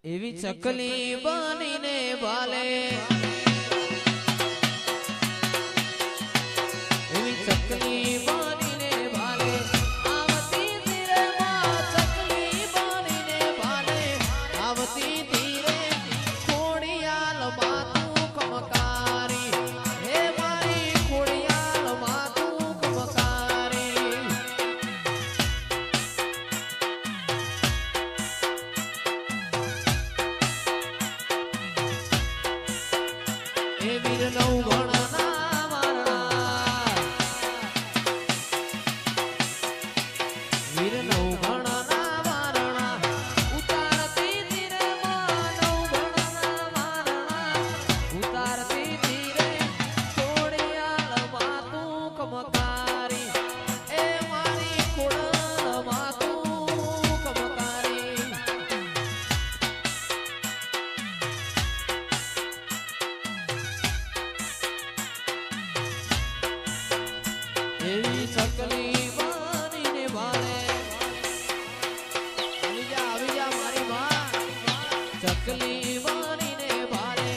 એવી ચકલી બનીને ભાલે એવી ચકલી બનીને ભાલે આવતી ધીરે માં ચકલી બનીને ભાલે આવતી ધીરે ખોડિયાલ માતું કમકારી હે મારી ખોડિયાલ માતું કમકારી એ વીર નવ ગણના મારણા વીર નવ ગણના મારણા ઉતારતી ધીરે માં નવ ગણના મારણા ઉતારતી ધીરે ખોડિયાલ માતું કમકારી એ મારી ખોડિયાલ માતું કમકારી એવી ચકલી બનીને ભાલે આવી જા મારી માં ચકલી બનીને ભાલે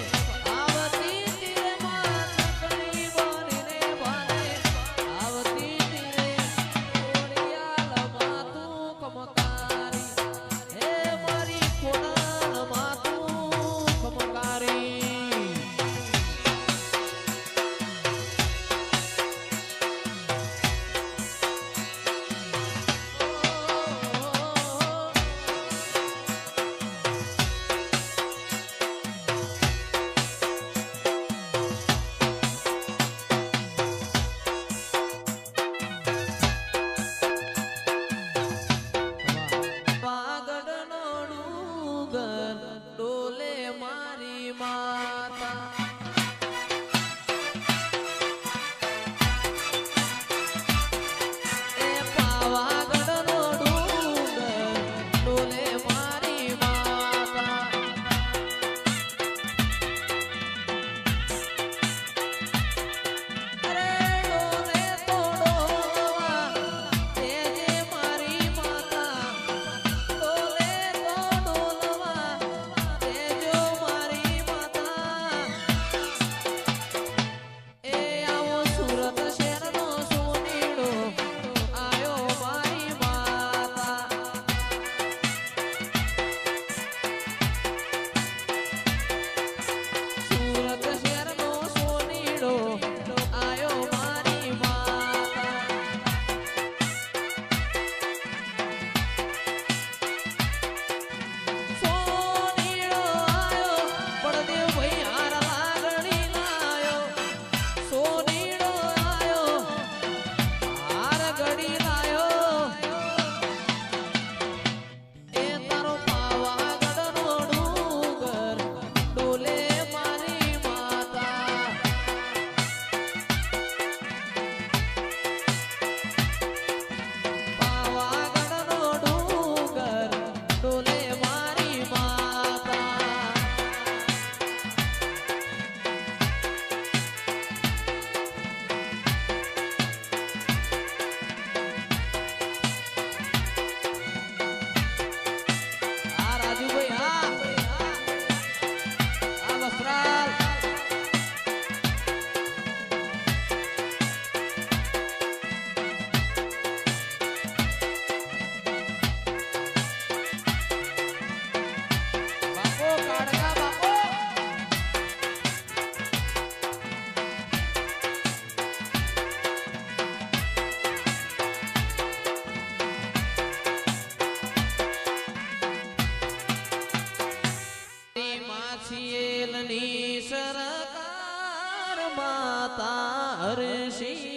આવતી ધીરે માં ચકલી બનીને ભાલે આવતી ધીરે ખોડિયાલ માતું કમકારી હે મારી ખોડિયાલ માતું કમકારી પાગડનો ડુંગર ડોલે મારી માતા એ પાવાગઢનો ડુંગર ડોલે મારી માતા અરે ડોલે તો ડોલવા તેજે મારી માતા ડોલે તો ડોલવા તેજો મારી માતા એ આવો સુરત શહેરનો સોનેડો આયો મારી માતા સુરત શહેરનો સોનેડો આયો મારી માતા સોનેડો આયો પડદેવ ભાઈ હાર લાગણી લાયો સોનેડો આયો હાર ઘડી લાયો એ તારો પાવાગઢનો ડુંગર ડોલે મારી માતા પાવાગઢનો ડુંગર ડોલે મારી માતા આ રાજુભાઈ આ વસ્ત્રાલ બાપો કાળકા બાપો માછીએલની સરકાર માતા હરશી